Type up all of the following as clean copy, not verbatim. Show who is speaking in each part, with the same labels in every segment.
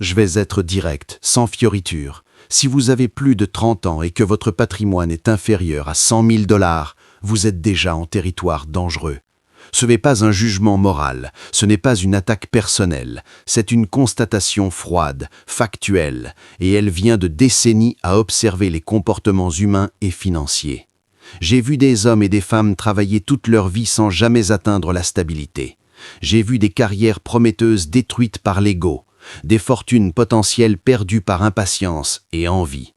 Speaker 1: Je vais être direct, sans fioriture. Si vous avez plus de 30 ans et que votre patrimoine est inférieur à 100 000 $, vous êtes déjà en territoire dangereux. Ce n'est pas un jugement moral, ce n'est pas une attaque personnelle, c'est une constatation froide, factuelle, et elle vient de décennies à observer les comportements humains et financiers. J'ai vu des hommes et des femmes travailler toute leur vie sans jamais atteindre la stabilité. J'ai vu des carrières prometteuses détruites par l'ego, des fortunes potentielles perdues par impatience et envie.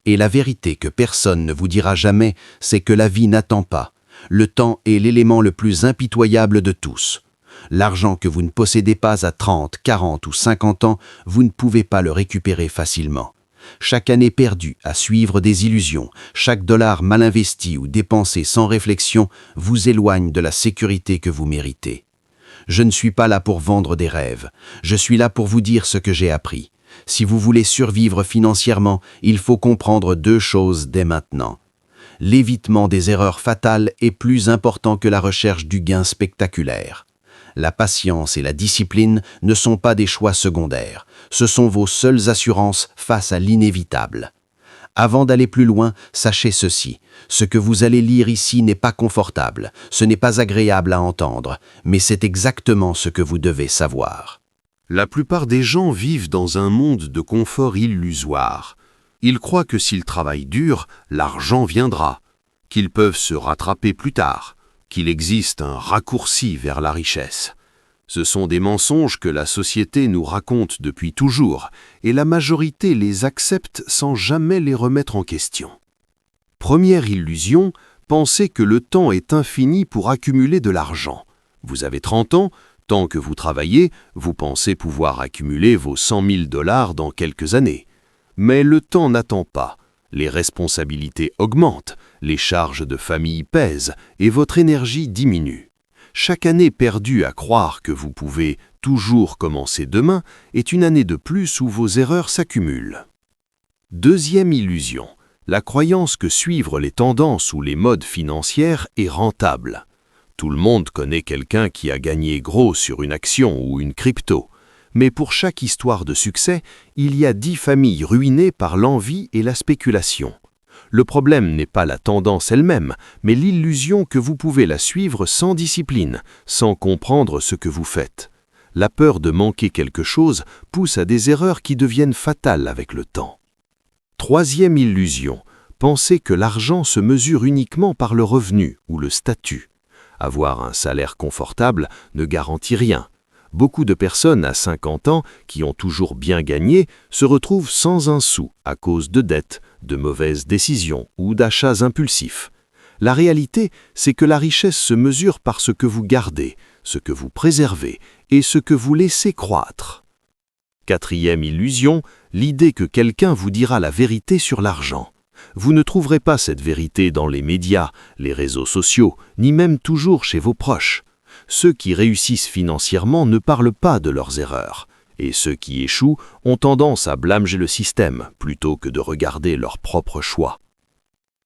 Speaker 1: Et la vérité que personne ne vous dira jamais, c'est que la vie n'attend pas. Le temps est l'élément le plus impitoyable de tous. L'argent que vous ne possédez pas à 30, 40 ou 50 ans, vous ne pouvez pas le récupérer facilement. Chaque année perdue à suivre des illusions, chaque dollar mal investi ou dépensé sans réflexion vous éloigne de la sécurité que vous méritez. Je ne suis pas là pour vendre des rêves, je suis là pour vous dire ce que j'ai appris. Si vous voulez survivre financièrement, il faut comprendre 2 choses dès maintenant. L'évitement des erreurs fatales est plus important que la recherche du gain spectaculaire. La patience et la discipline ne sont pas des choix secondaires, ce sont vos seules assurances face à l'inévitable. Avant d'aller plus loin, sachez ceci, ce que vous allez lire ici n'est pas confortable, ce n'est pas agréable à entendre, mais c'est exactement ce que vous devez savoir.
Speaker 2: La plupart des gens vivent dans un monde de confort illusoire. Ils croient que s'ils travaillent dur, l'argent viendra, qu'ils peuvent se rattraper plus tard, qu'il existe un raccourci vers la richesse. Ce sont des mensonges que la société nous raconte depuis toujours, et la majorité les accepte sans jamais les remettre en question. Première illusion, pensez que le temps est infini pour accumuler de l'argent. Vous avez 30 ans, tant que vous travaillez, vous pensez pouvoir accumuler vos 100 000 $ dans quelques années. Mais le temps n'attend pas. Les responsabilités augmentent, les charges de famille pèsent et votre énergie diminue. Chaque année perdue à croire que vous pouvez toujours commencer demain est une année de plus où vos erreurs s'accumulent. Deuxième illusion, la croyance que suivre les tendances ou les modes financières est rentable. Tout le monde connaît quelqu'un qui a gagné gros sur une action ou une crypto. Mais pour chaque histoire de succès, il y a 10 familles ruinées par l'envie et la spéculation. Le problème n'est pas la tendance elle-même, mais l'illusion que vous pouvez la suivre sans discipline, sans comprendre ce que vous faites. La peur de manquer quelque chose pousse à des erreurs qui deviennent fatales avec le temps. Troisième illusion, pensez que l'argent se mesure uniquement par le revenu ou le statut. Avoir un salaire confortable ne garantit rien. Beaucoup de personnes à 50 ans qui ont toujours bien gagné se retrouvent sans un sou à cause de dettes, de mauvaises décisions ou d'achats impulsifs. La réalité, c'est que la richesse se mesure par ce que vous gardez, ce que vous préservez et ce que vous laissez croître. Quatrième illusion, l'idée que quelqu'un vous dira la vérité sur l'argent. Vous ne trouverez pas cette vérité dans les médias, les réseaux sociaux, ni même toujours chez vos proches. Ceux qui réussissent financièrement ne parlent pas de leurs erreurs, et ceux qui échouent ont tendance à blâmer le système plutôt que de regarder leurs propres choix.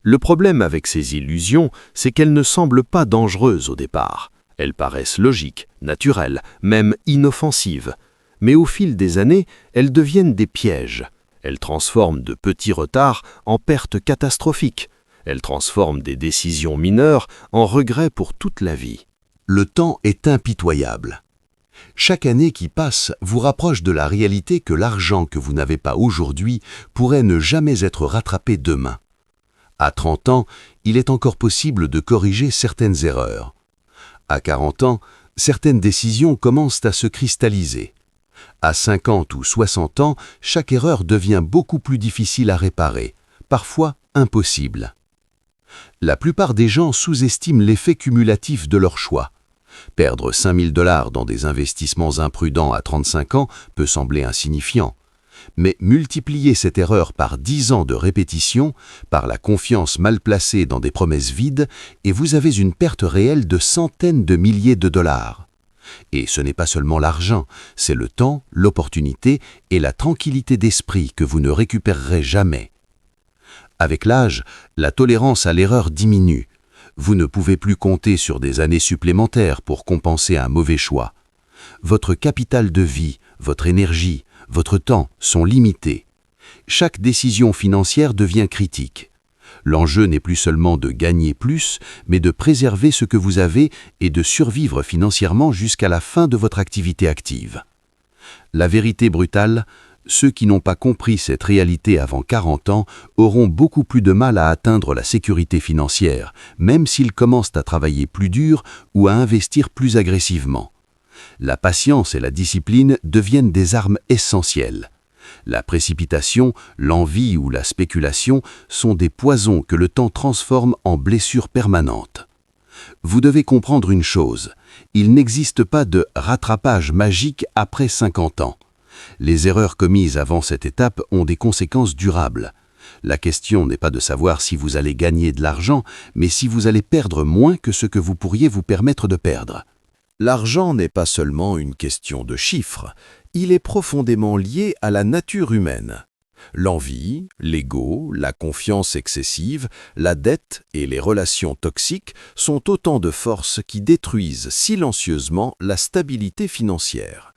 Speaker 2: Le problème avec ces illusions, c'est qu'elles ne semblent pas dangereuses au départ. Elles paraissent logiques, naturelles, même inoffensives. Mais au fil des années, elles deviennent des pièges. Elles transforment de petits retards en pertes catastrophiques. Elles transforment des décisions mineures en regrets pour toute la vie.
Speaker 3: Le temps est impitoyable. Chaque année qui passe vous rapproche de la réalité que l'argent que vous n'avez pas aujourd'hui pourrait ne jamais être rattrapé demain. À 30 ans, il est encore possible de corriger certaines erreurs. À 40 ans, certaines décisions commencent à se cristalliser. À 50 ou 60 ans, chaque erreur devient beaucoup plus difficile à réparer, parfois impossible. La plupart des gens sous-estiment l'effet cumulatif de leur choix. Perdre 5 000 $ dans des investissements imprudents à 35 ans peut sembler insignifiant. Mais multipliez cette erreur par 10 ans de répétition, par la confiance mal placée dans des promesses vides, et vous avez une perte réelle de centaines de milliers de dollars. Et ce n'est pas seulement l'argent, c'est le temps, l'opportunité et la tranquillité d'esprit que vous ne récupérerez jamais. Avec l'âge, la tolérance à l'erreur diminue. Vous ne pouvez plus compter sur des années supplémentaires pour compenser un mauvais choix. Votre capital de vie, votre énergie, votre temps sont limités. Chaque décision financière devient critique. L'enjeu n'est plus seulement de gagner plus, mais de préserver ce que vous avez et de survivre financièrement jusqu'à la fin de votre activité active. La vérité brutale, ceux qui n'ont pas compris cette réalité avant 40 ans auront beaucoup plus de mal à atteindre la sécurité financière, même s'ils commencent à travailler plus dur ou à investir plus agressivement. La patience et la discipline deviennent des armes essentielles. La précipitation, l'envie ou la spéculation sont des poisons que le temps transforme en blessures permanentes. Vous devez comprendre une chose, il n'existe pas de rattrapage magique après 50 ans. Les erreurs commises avant cette étape ont des conséquences durables. La question n'est pas de savoir si vous allez gagner de l'argent, mais si vous allez perdre moins que ce que vous pourriez vous permettre de perdre.
Speaker 1: L'argent n'est pas seulement une question de chiffres, il est profondément lié à la nature humaine. L'envie, l'ego, la confiance excessive, la dette et les relations toxiques sont autant de forces qui détruisent silencieusement la stabilité financière.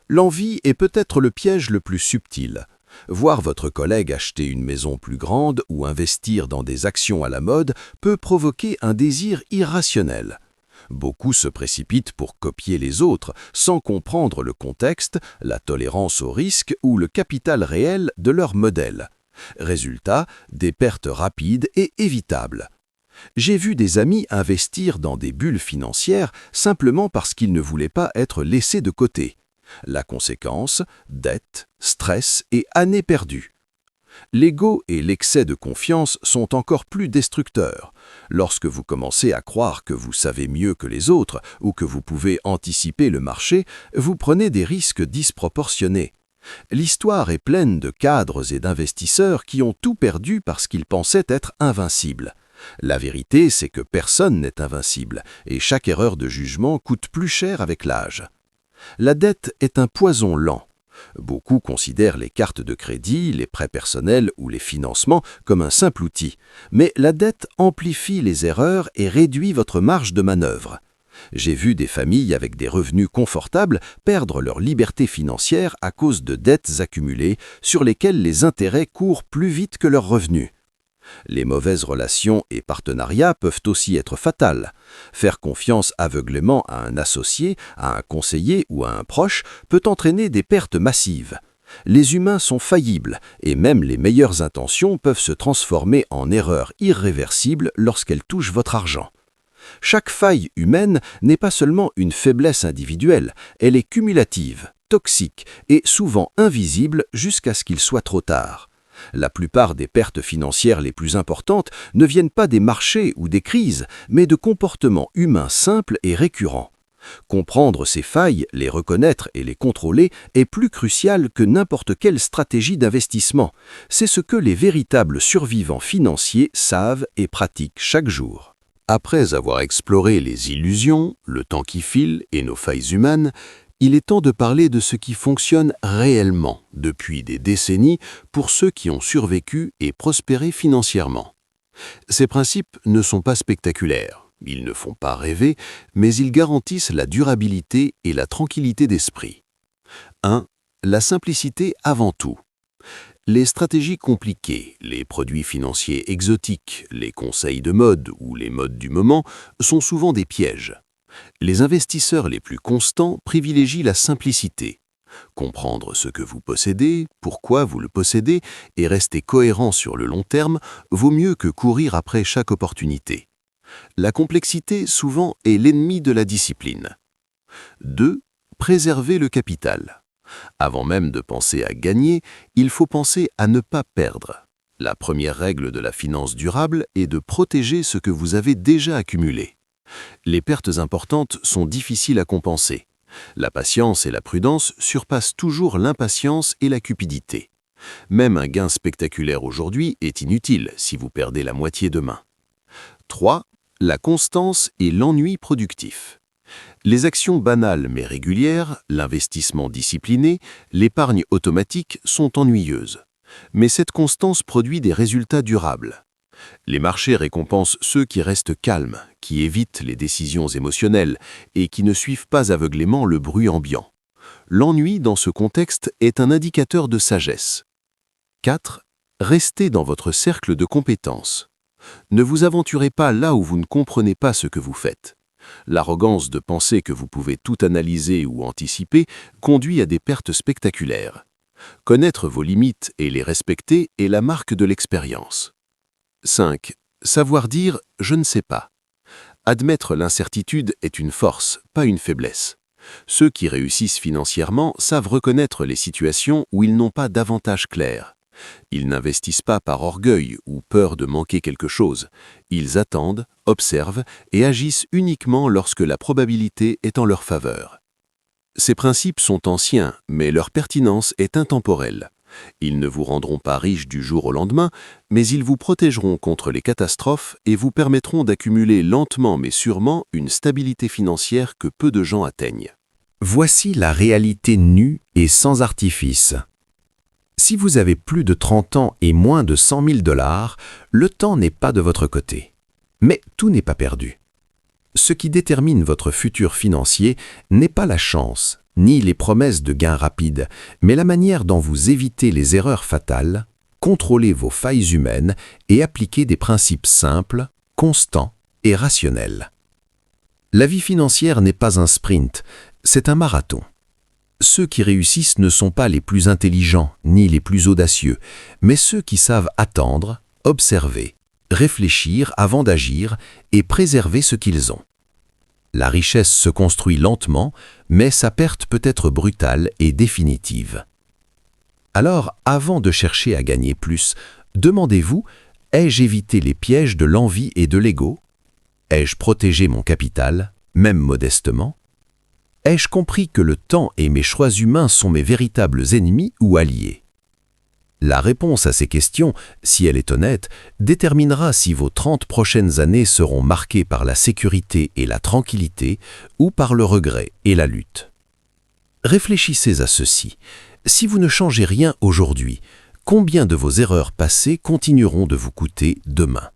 Speaker 1: L'envie est peut-être le piège le plus subtil. Voir votre collègue acheter une maison plus grande ou investir dans des actions à la mode peut provoquer un désir irrationnel. Beaucoup se précipitent pour copier les autres sans comprendre le contexte, la tolérance au risque ou le capital réel de leur modèle. Résultat, des pertes rapides et évitables. J'ai vu des amis investir dans des bulles financières simplement parce qu'ils ne voulaient pas être laissés de côté. La conséquence, dette, stress et années perdues. L'ego et l'excès de confiance sont encore plus destructeurs. Lorsque vous commencez à croire que vous savez mieux que les autres ou que vous pouvez anticiper le marché, vous prenez des risques disproportionnés. L'histoire est pleine de cadres et d'investisseurs qui ont tout perdu parce qu'ils pensaient être invincibles. La vérité, c'est que personne n'est invincible et chaque erreur de jugement coûte plus cher avec l'âge. La dette est un poison lent. Beaucoup considèrent les cartes de crédit, les prêts personnels ou les financements comme un simple outil. Mais la dette amplifie les erreurs et réduit votre marge de manœuvre. J'ai vu des familles avec des revenus confortables perdre leur liberté financière à cause de dettes accumulées sur lesquelles les intérêts courent plus vite que leurs revenus. Les mauvaises relations et partenariats peuvent aussi être fatales. Faire confiance aveuglément à un associé, à un conseiller ou à un proche peut entraîner des pertes massives. Les humains sont faillibles et même les meilleures intentions peuvent se transformer en erreurs irréversibles lorsqu'elles touchent votre argent. Chaque faille humaine n'est pas seulement une faiblesse individuelle, elle est cumulative, toxique et souvent invisible jusqu'à ce qu'il soit trop tard. La plupart des pertes financières les plus importantes ne viennent pas des marchés ou des crises, mais de comportements humains simples et récurrents. Comprendre ces failles, les reconnaître et les contrôler est plus crucial que n'importe quelle stratégie d'investissement. C'est ce que les véritables survivants financiers savent et pratiquent chaque jour.
Speaker 3: Après avoir exploré les illusions, le temps qui file et nos failles humaines, il est temps de parler de ce qui fonctionne réellement depuis des décennies pour ceux qui ont survécu et prospéré financièrement. Ces principes ne sont pas spectaculaires, ils ne font pas rêver, mais ils garantissent la durabilité et la tranquillité d'esprit. 1. La simplicité avant tout. Les stratégies compliquées, les produits financiers exotiques, les conseils de mode ou les modes du moment sont souvent des pièges. Les investisseurs les plus constants privilégient la simplicité. Comprendre ce que vous possédez, pourquoi vous le possédez et rester cohérent sur le long terme vaut mieux que courir après chaque opportunité. La complexité, souvent, est l'ennemi de la discipline. 2. Préserver le capital. Avant même de penser à gagner, il faut penser à ne pas perdre. La première règle de la finance durable est de protéger ce que vous avez déjà accumulé. Les pertes importantes sont difficiles à compenser. La patience et la prudence surpassent toujours l'impatience et la cupidité. Même un gain spectaculaire aujourd'hui est inutile si vous perdez la moitié demain. 3. La constance et l'ennui productif. Les actions banales mais régulières, l'investissement discipliné, l'épargne automatique sont ennuyeuses. Mais cette constance produit des résultats durables. Les marchés récompensent ceux qui restent calmes, qui évitent les décisions émotionnelles et qui ne suivent pas aveuglément le bruit ambiant.
Speaker 2: L'ennui dans ce contexte est un indicateur de sagesse. 4. Restez dans votre cercle de compétences. Ne vous aventurez pas là où vous ne comprenez pas ce que vous faites. L'arrogance de penser que vous pouvez tout analyser ou anticiper conduit à des pertes spectaculaires. Connaître vos limites et les respecter est la marque de l'expérience. 5. Savoir dire « je ne sais pas ». Admettre l'incertitude est une force, pas une faiblesse. Ceux qui réussissent financièrement savent reconnaître les situations où ils n'ont pas d'avantage clair. Ils n'investissent pas par orgueil ou peur de manquer quelque chose. Ils attendent, observent et agissent uniquement lorsque la probabilité est en leur faveur. Ces principes sont anciens, mais leur pertinence est intemporelle. Ils ne vous rendront pas riche du jour au lendemain, mais ils vous protégeront contre les catastrophes et vous permettront d'accumuler lentement mais sûrement une stabilité financière que peu de gens atteignent.
Speaker 1: Voici la réalité nue et sans artifice. Si vous avez plus de 30 ans et moins de 100 000 $, le temps n'est pas de votre côté. Mais tout n'est pas perdu. Ce qui détermine votre futur financier n'est pas la chance, ni les promesses de gains rapides, mais la manière dont vous évitez les erreurs fatales, contrôlez vos failles humaines et appliquez des principes simples, constants et rationnels. La vie financière n'est pas un sprint, c'est un marathon. Ceux qui réussissent ne sont pas les plus intelligents ni les plus audacieux, mais ceux qui savent attendre, observer, réfléchir avant d'agir et préserver ce qu'ils ont. La richesse se construit lentement, mais sa perte peut être brutale et définitive. Alors, avant de chercher à gagner plus, demandez-vous, ai-je évité les pièges de l'envie et de l'ego? Ai-je protégé mon capital, même modestement? Ai-je compris que le temps et mes choix humains sont mes véritables ennemis ou alliés? La réponse à ces questions, si elle est honnête, déterminera si vos 30 prochaines années seront marquées par la sécurité et la tranquillité ou par le regret et la lutte. Réfléchissez à ceci. Si vous ne changez rien aujourd'hui, combien de vos erreurs passées continueront de vous coûter demain?